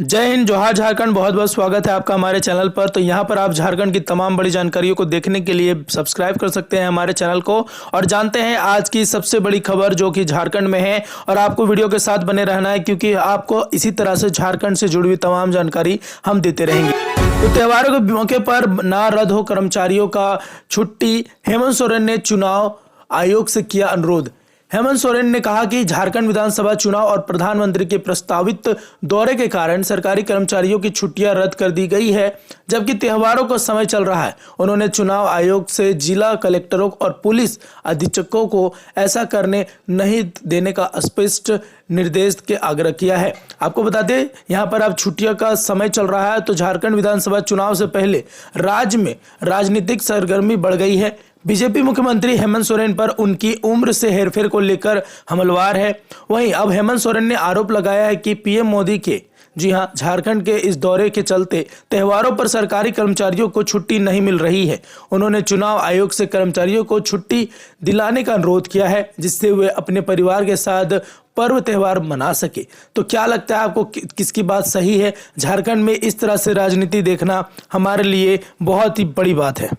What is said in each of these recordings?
जय हिंद, जोहार झारखंड। बहुत बहुत स्वागत है आपका हमारे चैनल पर। तो यहाँ पर आप झारखंड की तमाम बड़ी जानकारियों को देखने के लिए सब्सक्राइब कर सकते हैं हमारे चैनल को और जानते हैं आज की सबसे बड़ी खबर जो कि झारखंड में है। और आपको वीडियो के साथ बने रहना है क्योंकि आपको इसी तरह से झारखंड से जुड़ी हुई तमाम जानकारी हम देते रहेंगे। तो त्योहारों के मौके पर ना रद्द हो कर्मचारियों का छुट्टी, हेमंत सोरेन ने चुनाव आयोग से किया अनुरोध। हेमंत सोरेन ने कहा कि झारखंड विधानसभा चुनाव और प्रधानमंत्री के प्रस्तावित दौरे के कारण सरकारी कर्मचारियों की छुट्टियां रद्द कर दी गई है, जबकि त्योहारों का समय चल रहा है। उन्होंने चुनाव आयोग से जिला कलेक्टरों और पुलिस अधीक्षकों को ऐसा करने नहीं देने का स्पष्ट निर्देश के आग्रह किया है। आपको बता दें, यहाँ पर अब छुट्टियों का समय चल रहा है, तो झारखंड विधानसभा चुनाव से पहले राज्य में राजनीतिक सरगर्मी बढ़ गई है। बीजेपी मुख्यमंत्री हेमंत सोरेन पर उनकी उम्र से हेरफेर को लेकर हमलवार है। वहीं अब हेमंत सोरेन ने आरोप लगाया है कि पीएम मोदी के झारखंड के इस दौरे के चलते त्योहारों पर सरकारी कर्मचारियों को छुट्टी नहीं मिल रही है। उन्होंने चुनाव आयोग से कर्मचारियों को छुट्टी दिलाने का अनुरोध किया है, जिससे वे अपने परिवार के साथ पर्व त्योहार मना सके। तो क्या लगता है आपको, किसकी बात सही है? झारखंड में इस तरह से राजनीति देखना हमारे लिए बहुत ही बड़ी बात है।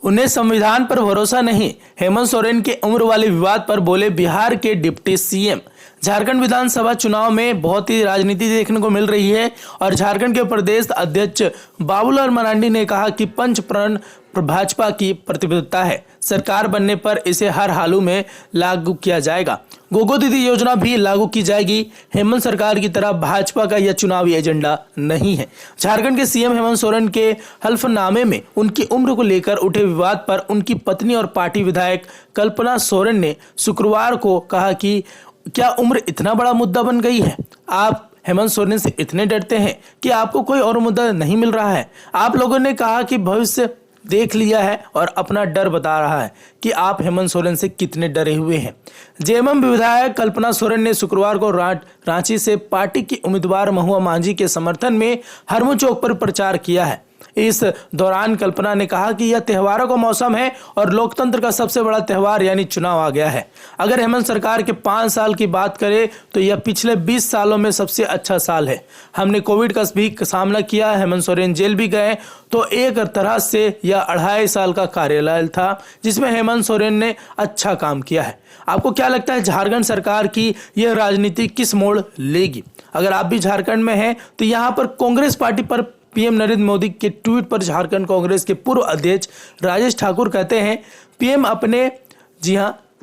उन्हें संविधान पर भरोसा नहीं, हेमंत सोरेन के उम्र वाले विवाद पर बोले बिहार के डिप्टी सीएम। झारखंड विधानसभा चुनाव में बहुत ही राजनीति देखने को मिल रही है और झारखंड के प्रदेश अध्यक्ष बाबूलाल मरांडी ने कहा कि पंच प्रण भाजपा की प्रतिबद्धता है। सरकार बनने पर इसे हर हालों में लागू किया जाएगा। गोगो दीदी योजना भी लागू की जाएगी। हेमंत सरकार की तरह भाजपा का यह चुनावी एजेंडा नहीं है। झारखंड के सीएम हेमंत सोरेन के हल्फनामे में उनकी उम्र को लेकर उठे विवाद पर उनकी पत्नी और पार्टी विधायक कल्पना सोरेन ने शुक्रवार को कहा कि क्या उम्र इतना बड़ा मुद्दा बन गई है? आप हेमंत सोरेन से इतने डरते हैं कि आपको कोई और मुद्दा नहीं मिल रहा है। आप लोगों ने कहा कि भविष्य देख लिया है और अपना डर बता रहा है कि आप हेमंत सोरेन से कितने डरे हुए हैं। जेएमएम विधायक कल्पना सोरेन ने शुक्रवार को रांची से पार्टी की उम्मीदवार महुआ मांझी के समर्थन में हरमू चौक पर प्रचार किया है। इस दौरान कल्पना ने कहा कि यह त्योहारों का मौसम है और लोकतंत्र का सबसे बड़ा त्योहार यानी चुनाव आ गया है। अगर हेमंत सरकार के 5 साल की बात करें तो यह पिछले 20 सालों में सबसे अच्छा साल है। हमने कोविड का भी सामना किया, हेमंत सोरेन जेल भी गए, तो एक तरह से यह 2.5 साल का कार्यकाल था जिसमें हेमंत सोरेन ने अच्छा काम किया है। आपको क्या लगता है झारखंड सरकार की यह राजनीति किस मोड़ लेगी? अगर आप भी झारखंड में हैं तो यहाँ पर कांग्रेस पार्टी पर पीएम नरेंद्र मोदी के ट्वीट पर झारखंड कांग्रेस के पूर्व अध्यक्ष राजेश ठाकुर कहते हैं, पीएम अपने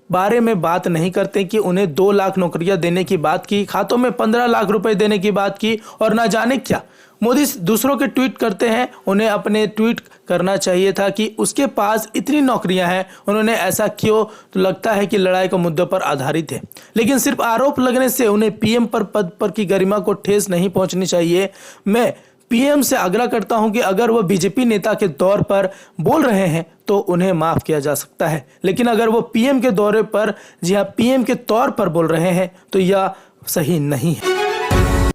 बारे में बात नहीं करते कि उन्हें 2 लाख नौकरियां देने की बात की, खातों में 15 लाख रुपए देने की बात की और ना जाने क्या। मोदी दूसरों के ट्वीट करते हैं, उन्हें अपने ट्वीट करना चाहिए था कि उसके पास इतनी नौकरियां हैं। उन्होंने ऐसा क्यों? तो लगता है कि लड़ाई का मुद्दे पर आधारित है, लेकिन सिर्फ आरोप लगने से उन्हें पीएम पर पद पर की गरिमा को ठेस नहीं पहुंचनी चाहिए। मैं पीएम से आग्रह करता हूं कि अगर वह बीजेपी नेता के तौर पर बोल रहे हैं तो उन्हें माफ किया जा सकता है, लेकिन अगर वो पीएम के दौरे पर पीएम के तौर पर बोल रहे हैं तो यह सही नहीं है।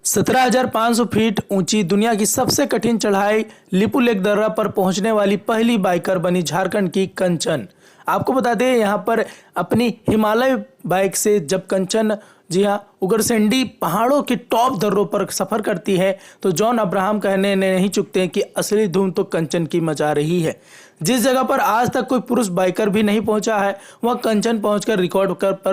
17,500 फीट ऊंची दुनिया की सबसे कठिन चढ़ाई लिपुलेख दर्रा पर पहुंचने वाली पहली बाइकर बनी झारखंड की कंचन। आपको बता दें, यहाँ पर अपनी हिमालय बाइक से जब कंचन उगरसेंडी पहाड़ों के टॉप दर्रों पर सफर करती है तो जॉन अब्राहम कहने नहीं चुकते कि असली धूम तो कंचन की मचा रही है। जिस जगह पर आज तक कोई पुरुष बाइकर भी नहीं पहुंचा है, वह कंचन पहुंचकर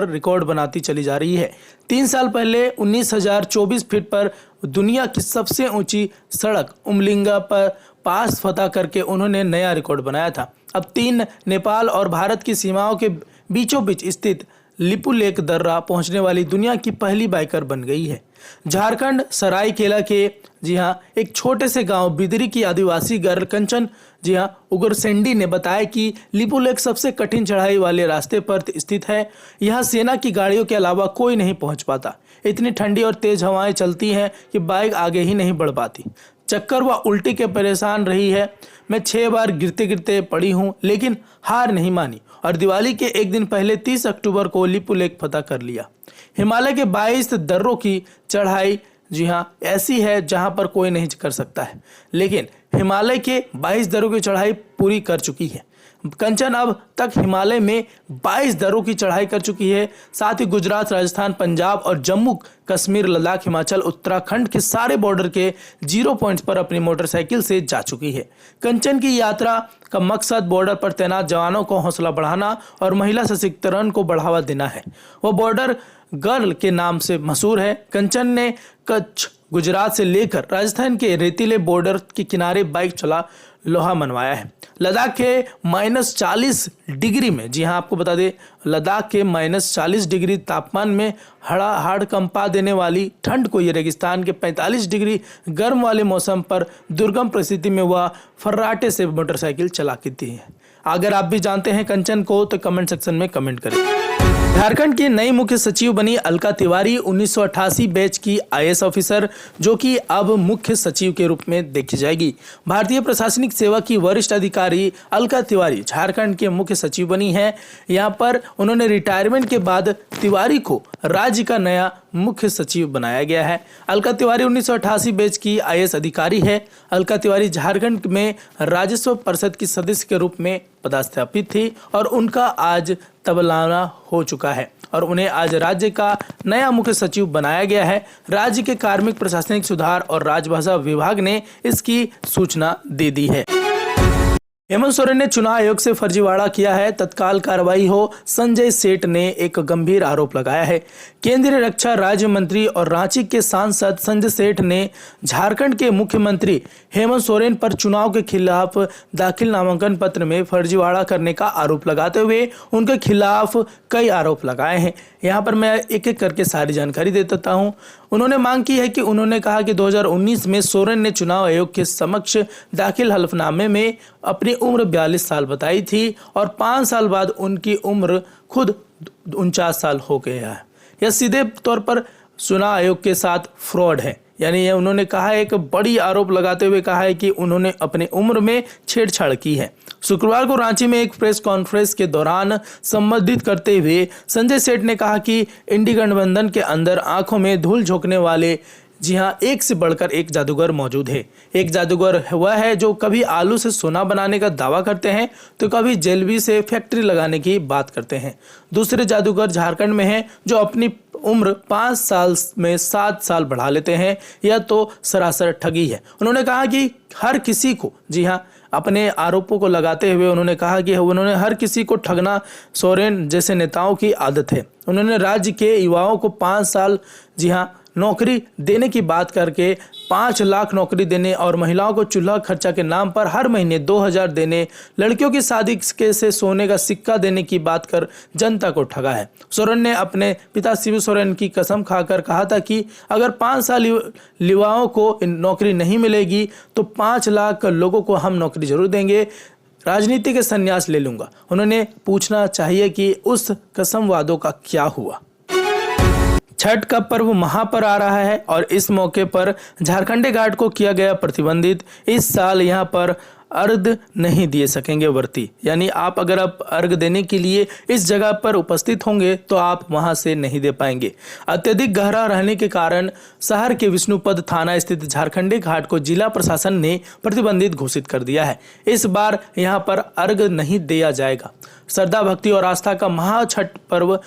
रिकॉर्ड बनाती चली जा रही है। 3 साल पहले 19,024 फीट पर दुनिया की सबसे ऊंची सड़क उमलिंगा पर पास फतह करके उन्होंने नया रिकॉर्ड बनाया था। अब 3 नेपाल और भारत की सीमाओं के बीचों बीच स्थित लिपुलेख दर्रा पहुंचने वाली दुनिया की पहली बाइकर बन गई है। झारखंड सरायकेला के एक छोटे से गांव बिदरी की आदिवासी गर्ल कंचन उगरसेंडी ने बताया कि लिपुलेख सबसे कठिन चढ़ाई वाले रास्ते पर स्थित है। यहाँ सेना की गाड़ियों के अलावा कोई नहीं पहुंच पाता। इतनी ठंडी और तेज हवाएं चलती हैं कि बाइक आगे ही नहीं बढ़ पाती। चक्कर व उल्टी के परेशान रही है। मैं 6 बार गिरते गिरते पड़ी हूँ, लेकिन हार नहीं मानी और दिवाली के एक दिन पहले 30 अक्टूबर को लिपुलेख फतह कर लिया। हिमालय के 22 दर्रों की चढ़ाई ऐसी है जहां पर कोई नहीं कर सकता है, लेकिन हिमालय के 22 दर्रों की चढ़ाई पूरी कर चुकी है। कंचन अब तक हिमालय में 22 दर्रों की चढ़ाई कर चुकी है। साथ ही गुजरात, राजस्थान, पंजाब और जम्मू कश्मीर, लद्दाख, हिमाचल, उत्तराखंड के सारे बॉर्डर के 0 पॉइंट्स पर अपनी मोटरसाइकिल से जा चुकी है। कंचन की यात्रा का मकसद बॉर्डर पर तैनात जवानों को हौसला बढ़ाना और महिला सशक्तिकरण को बढ़ावा देना है। वह बॉर्डर गर्ल के नाम से मशहूर है। कंचन ने कच्छ, गुजरात से लेकर राजस्थान के रेतीले बॉर्डर के किनारे बाइक चला लोहा मनवाया है। लद्दाख के -40 डिग्री में, जी हां आपको बता दें, लद्दाख के -40 डिग्री तापमान में हाड़ कंपा देने वाली ठंड को ये रेगिस्तान के 45 डिग्री गर्म वाले मौसम पर दुर्गम परिस्थिति में वह फर्राटे से मोटरसाइकिल चला करती है। अगर आप भी जानते हैं कंचन को तो कमेंट सेक्शन में कमेंट करें। झारखंड की नई मुख्य सचिव बनी अलका तिवारी, 1988 बैच की आईएएस ऑफिसर, जो कि अब मुख्य सचिव के रूप में देखी जाएगी। भारतीय प्रशासनिक सेवा की वरिष्ठ अधिकारी अलका तिवारी झारखंड के मुख्य सचिव बनी है। यहां पर उन्होंने रिटायरमेंट के बाद तिवारी को राज्य का नया मुख्य सचिव बनाया गया है। अलका तिवारी 1988 बैच की आईएएस अधिकारी है। अलका तिवारी झारखंड में राजस्व परिषद की सदस्य के रूप में पदस्थापित थी और उनका आज तबादला हो चुका है और उन्हें आज राज्य का नया मुख्य सचिव बनाया गया है। राज्य के कार्मिक, प्रशासनिक सुधार और राजभाषा विभाग ने इसकी सूचना दे दी है। हेमंत सोरेन ने चुनाव आयोग से फर्जीवाड़ा किया है, तत्काल कार्रवाई हो, संजय सेठ ने एक गंभीर आरोप लगाया है। केंद्रीय रक्षा राज्य मंत्री और रांची के सांसद संजय सेठ ने झारखंड के मुख्यमंत्री हेमंत सोरेन पर चुनाव के खिलाफ दाखिल नामांकन पत्र में फर्जीवाड़ा करने का आरोप लगाते हुए उनके खिलाफ कई आरोप लगाए हैं। यहाँ पर मैं एक एक करके सारी जानकारी दे देता हूँ। उन्होंने मांग की है कि उन्होंने कहा कि 2019 में सोरेन ने चुनाव आयोग के समक्ष दाखिल हलफनामे में अपनी उम्र 42 साल बताई थी और 5 साल बाद उनकी उम्र खुद 49 साल हो गया है। यह सीधे तौर पर चुनाव आयोग के साथ फ्रॉड है। यानी ये उन्होंने कहा है, एक बड़ी आरोप लगाते हुए कहा है कि उन्होंने अपनी उम्र में छेड़छाड़ की है। शुक्रवार को रांची में एक प्रेस कॉन्फ्रेंस के दौरान संबोधित करते हुए संजय सेठ ने कहा कि इंडी गठबंधन के अंदर आंखों में धूल झोंकने वाले, जी हाँ, एक से बढ़कर एक जादूगर मौजूद है। एक जादूगर वह है जो कभी आलू से सोना बनाने का दावा करते हैं तो कभी जेलबी से फैक्ट्री लगाने की बात करते हैं। दूसरे जादूगर झारखंड में हैं जो अपनी उम्र 5 साल में 7 साल बढ़ा लेते हैं। यह तो सरासर ठगी है। उन्होंने कहा कि हर किसी को, जी हाँ, अपने आरोपों को लगाते हुए उन्होंने कहा कि उन्होंने हर किसी को ठगना सोरेन जैसे नेताओं की आदत है। उन्होंने राज्य के युवाओं को 5 साल, जी हाँ, नौकरी देने की बात करके 5 लाख नौकरी देने और महिलाओं को चूल्हा खर्चा के नाम पर हर महीने 2000 देने, लड़कियों की शादी के से सोने का सिक्का देने की बात कर जनता को ठगा है। सोरेन ने अपने पिता शिबू सोरेन की कसम खाकर कहा था कि अगर 5 साल युवाओं को नौकरी नहीं मिलेगी तो 5 लाख लोगों को हम नौकरी जरूर देंगे, राजनीति के संन्यास ले लूंगा। उन्होंने पूछना चाहिए कि उस कसम वादों का क्या हुआ। छठ का पर्व महा पर आ रहा है और इस मौके पर झारखंडी घाट को किया गया प्रतिबंधित। इस साल यहां पर अर्घ नहीं दिए सकेंगे व्रती, यानी आप अगर आप अर्घ देने के लिए इस जगह पर उपस्थित होंगे तो आप वहां से नहीं दे पाएंगे। अत्यधिक गहरा रहने के कारण शहर के विष्णुपद थाना स्थित झारखंडी घाट को जिला प्रशासन ने प्रतिबंधित घोषित कर दिया है। इस बार यहां पर अर्घ नहीं दिया जाएगा। श्रद्धा, भक्ति और आस्था का महा छठ पर्व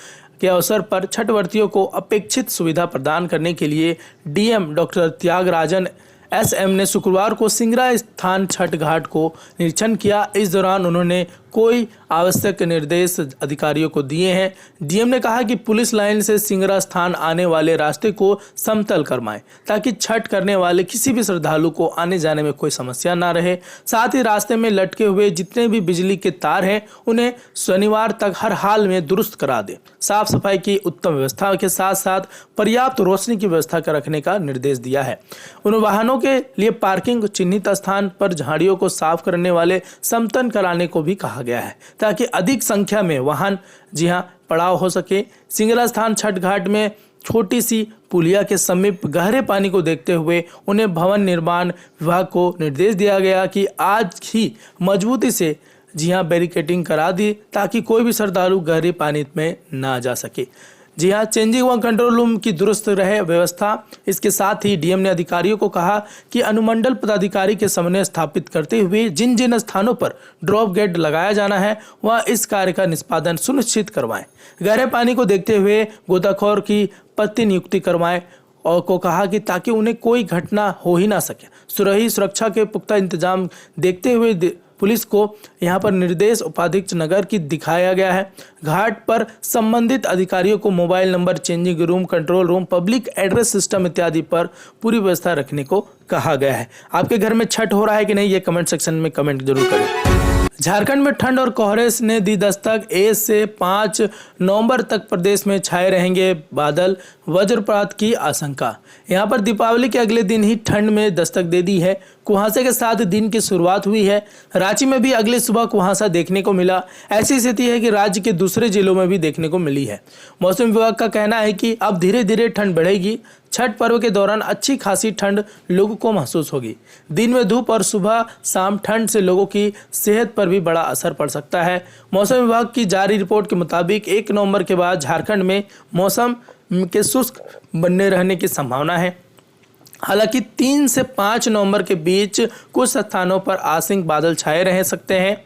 के अवसर पर छठ व्रतियों को अपेक्षित सुविधा प्रदान करने के लिए डीएम डॉक्टर त्यागराजन एसएम ने शुक्रवार को सिंगरा स्थान छठ घाट को निरीक्षण किया। इस दौरान उन्होंने कोई आवश्यक निर्देश अधिकारियों को दिए हैं। डीएम ने कहा कि पुलिस लाइन से सिंगरा स्थान आने वाले रास्ते को समतल करवाएं ताकि छठ करने वाले किसी भी श्रद्धालु को आने जाने में कोई समस्या ना रहे। साथ ही रास्ते में लटके हुए जितने भी बिजली के तार हैं उन्हें शनिवार तक हर हाल में दुरुस्त करा दे। साफ सफाई की उत्तम व्यवस्था के साथ साथ पर्याप्त रोशनी की व्यवस्था रखने का निर्देश दिया है। उन वाहनों के लिए पार्किंग, चिन्हित स्थान पर झाड़ियों को साफ करने वाले समतल कराने को भी कहा गया है ताकि अधिक संख्या में वाहन, जी हां, पड़ाव हो सके। सिंगरा स्थान छठ घाट में छोटी सी पुलिया के समीप गहरे पानी को देखते हुए उन्हें भवन निर्माण विभाग को निर्देश दिया गया कि आज ही मजबूती से, जी हां, बैरिकेडिंग करा दी ताकि कोई भी श्रद्धालु गहरे पानी में ना जा सके। जी हाँ, चेंजिंग व कंट्रोल रूम की दुरुस्त रहे व्यवस्था। इसके साथ ही डीएम ने अधिकारियों को कहा कि अनुमंडल पदाधिकारी के समन्वय स्थापित करते हुए जिन जिन स्थानों पर ड्रॉप गेट लगाया जाना है वह इस कार्य का निष्पादन सुनिश्चित करवाएं। गहरे पानी को देखते हुए गोताखोर की पत्ती नियुक्ति करवाएं और को कहा कि ताकि उन्हें कोई घटना हो ही ना सके। सुरक्षा के पुख्ता इंतजाम देखते हुए पुलिस को यहां पर निर्देश उपाधीक्षक नगर की दिखाया गया है। घाट पर संबंधित अधिकारियों को mobile number, changing room, control room, public address system इत्यादि पर पूरी व्यवस्था रखने को कहा गया है। आपके घर में छठ हो रहा है कि नहीं, ये कमेंट सेक्शन में कमेंट जरूर करें। झारखंड में ठंड और कोहरे ने दी दस्तक। 1 से 5 नवंबर तक प्रदेश में छाए रहेंगे बादल, वज्रपात की आशंका। यहां पर दीपावली के अगले दिन ही ठंड में दस्तक दे दी है। कुहासे के साथ दिन की शुरुआत हुई है। रांची में भी अगली सुबह कुहासा देखने को मिला। ऐसी स्थिति है कि राज्य के दूसरे जिलों में भी देखने को मिली है। मौसम विभाग का कहना है कि अब धीरे धीरे ठंड बढ़ेगी। छठ पर्व के दौरान अच्छी खासी ठंड लोगों को महसूस होगी। दिन में धूप और सुबह शाम ठंड से लोगों की सेहत पर भी बड़ा असर पड़ सकता है। मौसम विभाग की जारी रिपोर्ट के मुताबिक 1 नवंबर के बाद झारखंड में मौसम के शुष्क बने रहने की संभावना है। हालांकि 3 से 5 नवंबर के बीच कुछ स्थानों पर आंशिक बादल छाए रह सकते हैं।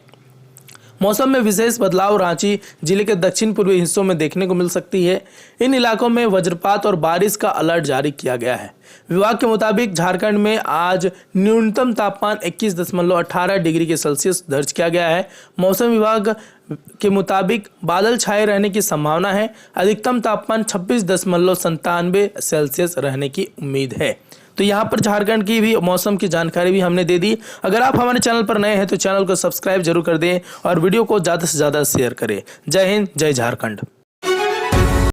मौसम में विशेष बदलाव रांची जिले के दक्षिण पूर्वी हिस्सों में देखने को मिल सकती है। इन इलाकों में वज्रपात और बारिश का अलर्ट जारी किया गया है। विभाग के मुताबिक झारखंड में आज न्यूनतम तापमान 21.18 डिग्री के सेल्सियस दर्ज किया गया है। मौसम विभाग के मुताबिक बादल छाए रहने की संभावना है। अधिकतम तापमान 26.97 सेल्सियस रहने की उम्मीद है। तो यहाँ पर झारखंड की भी मौसम की जानकारी भी हमने दे दी। अगर आप हमारे चैनल पर नए हैं तो चैनल को सब्सक्राइब जरूर कर दें और वीडियो को ज़्यादा से ज़्यादा शेयर करें। जय हिंद, जय झारखंड।